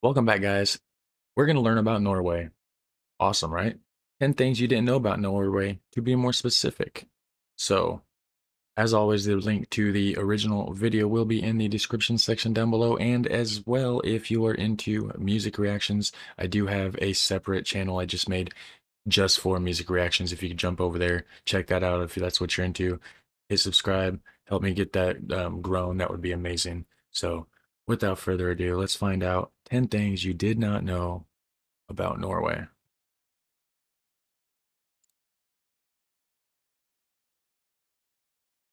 Welcome back, guys. We're going to learn about Norway. Awesome, right? 10 things you didn't know about Norway, to be more specific. So, as always, the link to the original video will be in the description section down below. And as well, if you are into music reactions, I do have a separate channel I just made just for music reactions. If you could jump over there, check that out if that's what you're into. Hit subscribe, help me get that grown. That would be amazing. So, without further ado, let's find out 10 things you did not know about Norway.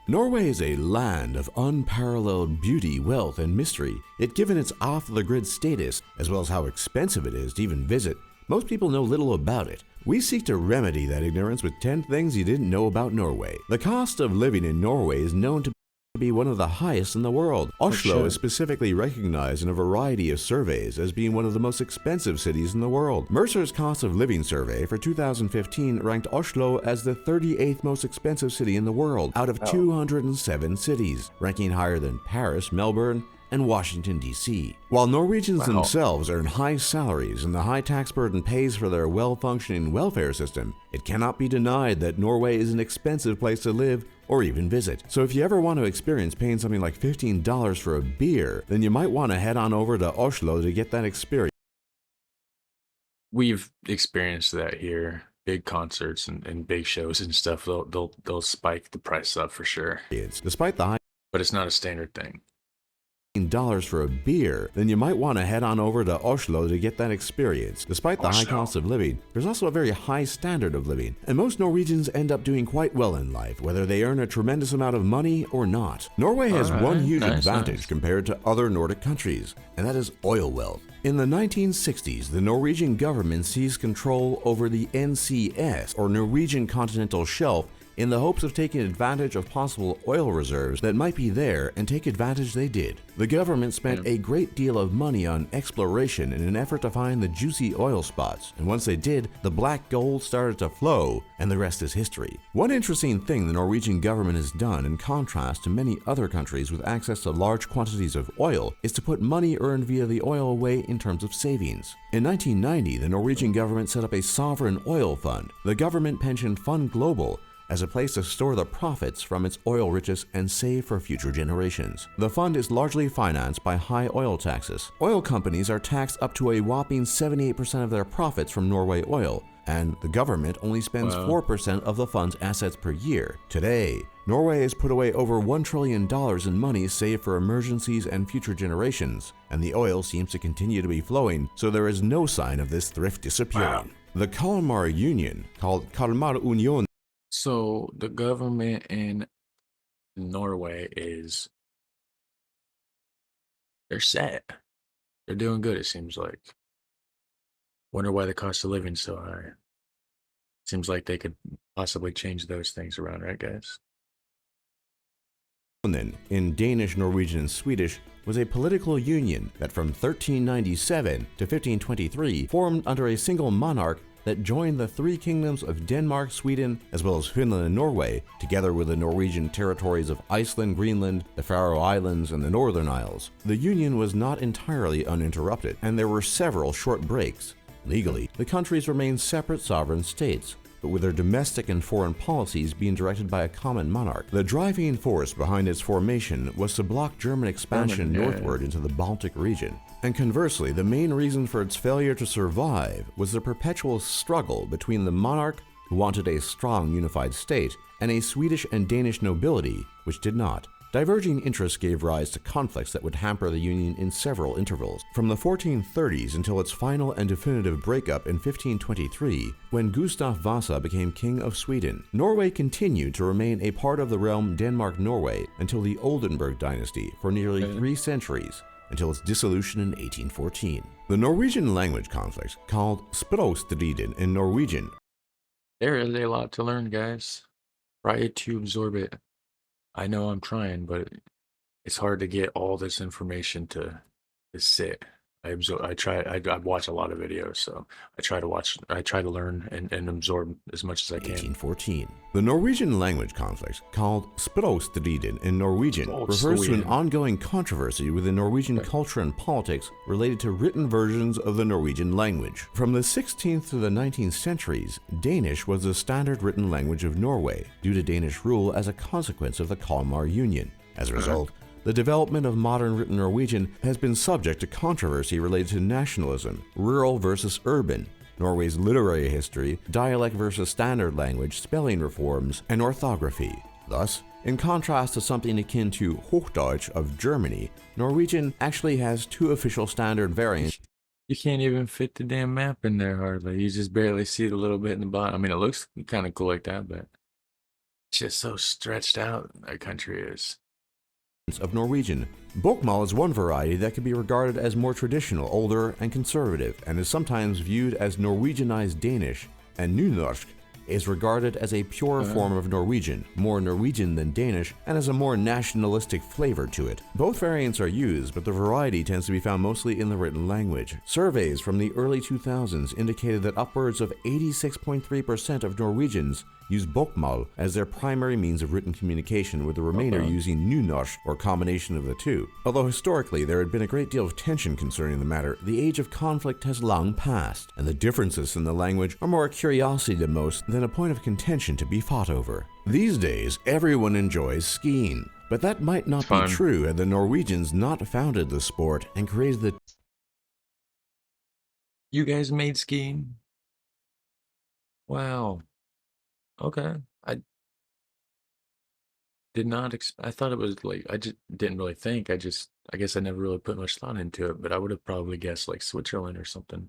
Norway is a land of unparalleled beauty, wealth, and mystery. Yet given its off-the-grid status, as well as how expensive it is to even visit, most people know little about it. We seek to remedy that ignorance with 10 things you didn't know about Norway. The cost of living in Norway is known to be one of the highest in the world. Oslo is specifically recognized in a variety of surveys as being one of the most expensive cities in the world. Mercer's cost of living survey for 2015 ranked Oslo as the 38th most expensive city in the world out of 207 cities, ranking higher than Paris, Melbourne, and Washington, D.C. While Norwegians themselves earn high salaries and the high tax burden pays for their well-functioning welfare system, it cannot be denied that Norway is an expensive place to live or even visit. So if you ever want to experience paying something like $15 for a beer, then you might want to head on over to Oslo to get that experience. We've experienced that here. Big concerts and big shows and stuff, they'll spike the price up for sure. Despite the high But it's not a standard thing. dollars for a beer, then you might want to head on over to Oslo to get that experience. Despite the high cost of living, there's also a very high standard of living, and most Norwegians end up doing quite well in life, whether they earn a tremendous amount of money or not. Norway has one huge advantage compared to other Nordic countries, and that is oil wealth. In the 1960s, the Norwegian government seized control over the NCS, or Norwegian Continental Shelf, in the hopes of taking advantage of possible oil reserves that might be there, and take advantage they did. The government spent a great deal of money on exploration in an effort to find the juicy oil spots, and once they did, the black gold started to flow, and the rest is history. One interesting thing the Norwegian government has done, in contrast to many other countries with access to large quantities of oil, is to put money earned via the oil away in terms of savings. In 1990, the Norwegian government set up a sovereign oil fund, the Government Pension Fund Global, as a place to store the profits from its oil riches and save for future generations. The fund is largely financed by high oil taxes. Oil companies are taxed up to a whopping 78% of their profits from Norway oil, and the government only spends 4% of the fund's assets per year. Today, Norway has put away over $1 trillion in money saved for emergencies and future generations, and the oil seems to continue to be flowing, so there is no sign of this thrift disappearing. The Kalmar Union, called Kalmar Union. So the government in Norway they're set. They're doing good, it seems like. Wonder why the cost of living's so high. Seems like they could possibly change those things around, right, guys? In Danish, Norwegian, and Swedish was a political union that from 1397 to 1523 formed under a single monarch that joined the three kingdoms of Denmark, Sweden, as well as Finland and Norway, together with the Norwegian territories of Iceland, Greenland, the Faroe Islands, and the Northern Isles. The union was not entirely uninterrupted, and there were several short breaks. Legally, the countries remained separate sovereign states, but with their domestic and foreign policies being directed by a common monarch. The driving force behind its formation was to block German expansion northward into the Baltic region. And conversely, the main reason for its failure to survive was the perpetual struggle between the monarch, who wanted a strong unified state, and a Swedish and Danish nobility, which did not. Diverging interests gave rise to conflicts that would hamper the union in several intervals, from the 1430s until its final and definitive breakup in 1523, when Gustav Vasa became King of Sweden. Norway continued to remain a part of the realm Denmark-Norway until the Oldenburg dynasty for nearly 3 centuries, until its dissolution in 1814. The Norwegian language conflict, called Språkstriden in Norwegian. There is a lot to learn, guys. Try to absorb it. I know I'm trying, but it's hard to get all this information to sit. I watch a lot of videos, so I try to learn and absorb as much as I can. 1814. The Norwegian language conflict, called språkstriden in Norwegian, refers to an ongoing controversy within Norwegian culture and politics related to written versions of the Norwegian language. From the 16th to the 19th centuries, Danish was the standard written language of Norway due to Danish rule as a consequence of the Kalmar Union. As a result, the development of modern written Norwegian has been subject to controversy related to nationalism, rural versus urban, Norway's literary history, dialect versus standard language, spelling reforms, and orthography. Thus, in contrast to something akin to Hochdeutsch of Germany, Norwegian actually has two official standard variants. You can't even fit the damn map in there hardly. You just barely see it a little bit in the bottom. I mean, it looks kind of cool like that, but it's just so stretched out, that country is. Of Norwegian. Bokmål is one variety that can be regarded as more traditional, older, and conservative, and is sometimes viewed as Norwegianized Danish, and Nynorsk is regarded as a pure form of Norwegian, more Norwegian than Danish, and has a more nationalistic flavor to it. Both variants are used, but the variety tends to be found mostly in the written language. Surveys from the early 2000s indicated that upwards of 86.3% of Norwegians use bokmål as their primary means of written communication, with the remainder using nynorsk or combination of the two. Although historically there had been a great deal of tension concerning the matter, the age of conflict has long passed, and the differences in the language are more a curiosity to most than a point of contention to be fought over. These days, everyone enjoys skiing, but that might not be true had the Norwegians not founded the sport and created the... You guys made skiing? Wow. Okay. I did not I thought it was like, I just didn't really think. I guess I never really put much thought into it, but I would have probably guessed like Switzerland or something.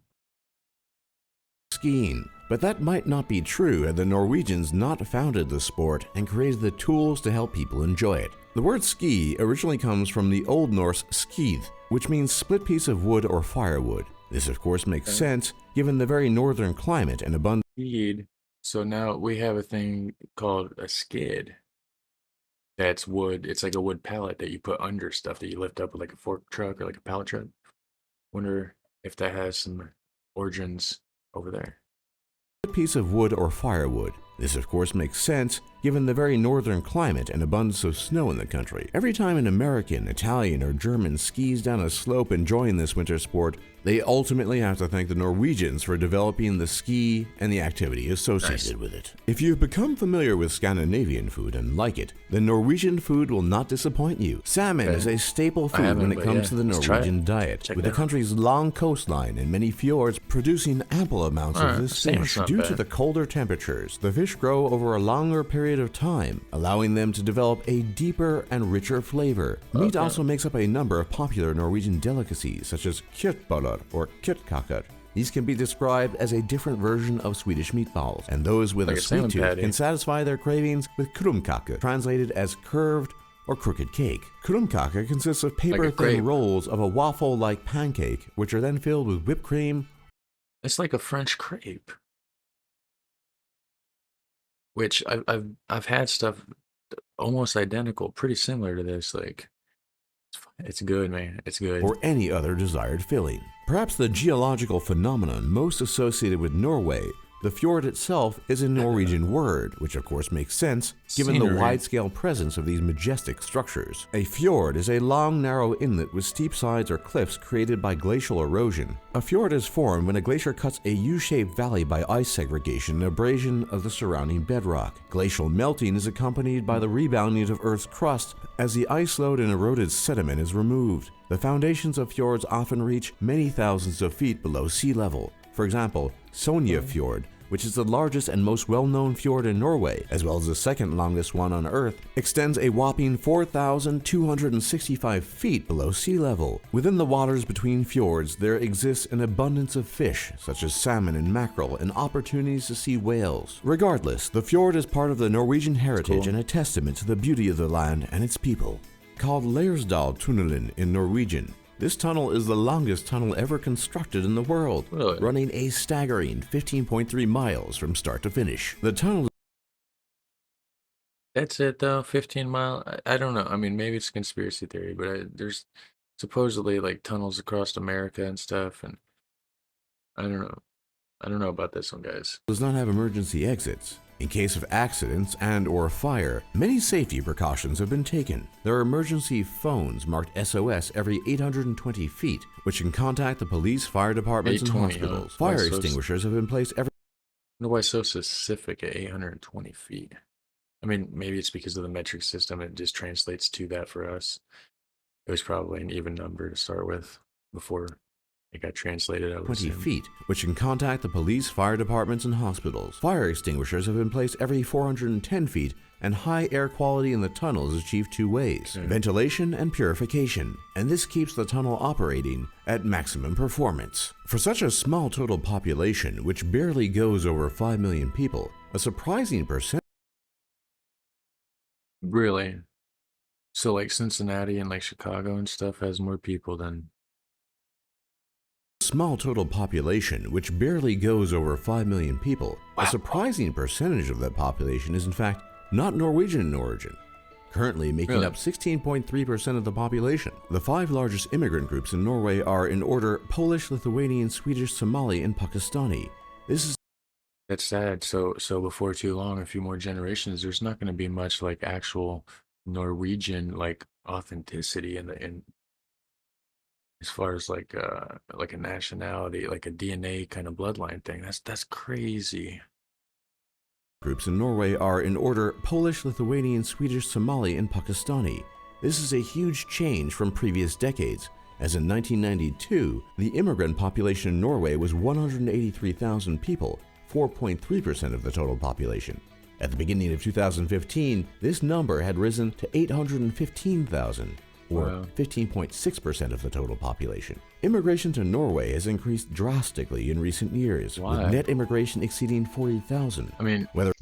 Skiing, but that might not be true had the Norwegians not founded the sport and created the tools to help people enjoy it. The word ski originally comes from the Old Norse skith, which means split piece of wood or firewood. This of course makes sense given the very northern climate and abundant Skid. So now we have a thing called a skid. That's wood. It's like a wood pallet that you put under stuff that you lift up with like a fork truck or like a pallet truck. Wonder if that has some origins over there. Piece of wood or firewood. This of course makes sense given the very northern climate and abundance of snow in the country. Every time an American, Italian, or German skis down a slope enjoying this winter sport, they ultimately have to thank the Norwegians for developing the ski and the activity associated with it. If you've become familiar with Scandinavian food and like it, then Norwegian food will not disappoint you. Salmon is a staple food when it comes to the Norwegian diet, with the country's long coastline and many fjords producing ample amounts of this fish. Due to the colder temperatures, the fish grow over a longer period of time, allowing them to develop a deeper and richer flavor. Meat also makes up a number of popular Norwegian delicacies, such as kjøttboller or kjøttkaker. These can be described as a different version of Swedish meatballs, and those with a sweet tooth can satisfy their cravings with krumkake, translated as curved or crooked cake. Krumkake consists of paper-thin rolls of a waffle-like pancake, which are then filled with whipped cream. It's like a French crepe. Which I've had stuff almost identical, pretty similar to this. Like, it's good, man. It's good. Or any other desired filling. Perhaps the geological phenomenon most associated with Norway, the fjord itself, is a Norwegian word, which of course makes sense given the wide-scale presence of these majestic structures. A fjord is a long, narrow inlet with steep sides or cliffs created by glacial erosion. A fjord is formed when a glacier cuts a U-shaped valley by ice segregation and abrasion of the surrounding bedrock. Glacial melting is accompanied by the rebounding of Earth's crust as the ice load and eroded sediment is removed. The foundations of fjords often reach many thousands of feet below sea level. For example, Sonja Fjord, which is the largest and most well-known fjord in Norway, as well as the second longest one on Earth, extends a whopping 4,265 feet below sea level. Within the waters between fjords, there exists an abundance of fish, such as salmon and mackerel, and opportunities to see whales. Regardless, the fjord is part of the Norwegian heritage and a testament to the beauty of the land and its people. Called Leirsdal-tunnelen in Norwegian, this tunnel is the longest tunnel ever constructed in the world, running a staggering 15.3 miles from start to finish. The tunnel... That's it though, 15 mile. I don't know. I mean, maybe it's a conspiracy theory, but there's supposedly like tunnels across America and stuff. And I don't know. I don't know about this one, guys. Does not have emergency exits. In case of accidents and or fire, many safety precautions have been taken. There are emergency phones marked SOS every 820 feet, which can contact the police, fire departments, and 820, huh? hospitals. Why Fire so extinguishers have been placed every I wonder why it's so specific at 820 feet. I mean, maybe it's because of the metric system. It just translates to that for us. It was probably an even number to start with before it got translated, I would 20 assume. feet, which can contact the police, fire departments, and hospitals. Fire extinguishers have been placed every 410 feet, and high air quality in the tunnel is achieved two ways: Okay. ventilation and purification, and this keeps the tunnel operating at maximum performance. For such a small total population, which barely goes over 5 million people, a surprising percentage Really? So like Cincinnati and like Chicago and stuff has more people than small total population, which barely goes over 5 million people, a surprising percentage of that population is in fact not Norwegian in origin, currently making Really? up 16.3% of the population. The five largest immigrant groups in Norway are in order Polish, Lithuanian, Swedish, Somali, and Pakistani. This is That's sad. So before too long, a few more generations, there's not going to be much like actual Norwegian like authenticity in as far as like a nationality, like a DNA kind of bloodline thing. That's crazy. groups in Norway are in order Polish, Lithuanian, Swedish, Somali, and Pakistani. This is a huge change from previous decades, as in 1992, the immigrant population in Norway was 183,000 people, 4.3% of the total population. At the beginning of 2015, this number had risen to 815,000, or Wow. 15.6% of the total population. Immigration to Norway has increased drastically in recent years, Why? with net immigration exceeding 40,000. I mean, Whether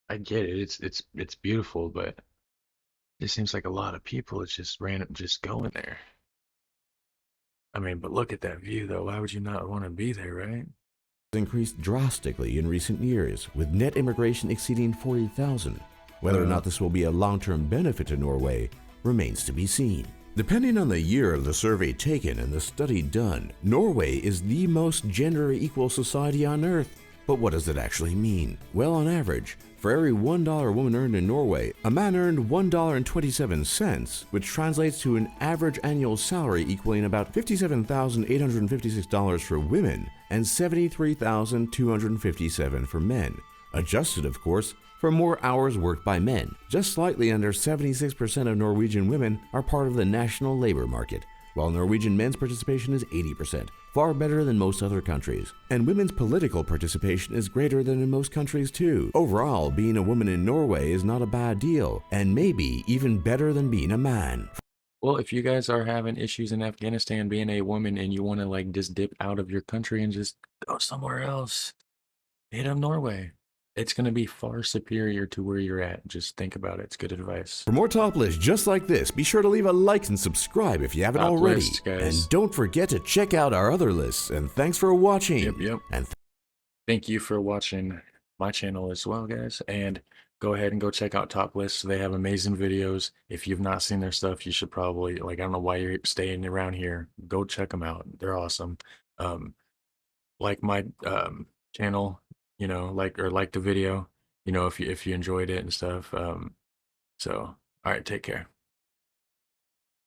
I get it. It's beautiful, but it seems like a lot of people. It's just random, just going there. I mean, but look at that view, though. Why would you not want to be there, right? increased drastically in recent years, with net immigration exceeding 40,000. Whether or not this will be a long-term benefit to Norway remains to be seen. Depending on the year of the survey taken and the study done, Norway is the most gender equal society on earth. But what does it actually mean? Well, on average, for every $1 a woman earned in Norway, a man earned $1.27, which translates to an average annual salary equaling about $57,856 for women and $73,257 for men. Adjusted, of course, for more hours worked by men. Just slightly under 76% of Norwegian women are part of the national labor market, while Norwegian men's participation is 80%, far better than most other countries. And women's political participation is greater than in most countries too. Overall, being a woman in Norway is not a bad deal, and maybe even better than being a man. Well, if you guys are having issues in Afghanistan being a woman and you want to like just dip out of your country and just go somewhere else, hit up Norway. It's going to be far superior to where you're at. Just think about it. It's good advice. For more top lists just like this, be sure to leave a like and subscribe if you haven't Top already. lists, guys. And don't forget to check out our other lists. And thanks for watching. Yep. And Thank you for watching my channel as well, guys. And go ahead and go check out Top Lists. They have amazing videos. If you've not seen their stuff, you should probably, like, I don't know why you're staying around here. Go check them out. They're awesome. Like my channel, you know, like the video, you know, if you enjoyed it and stuff. So, all right, take care.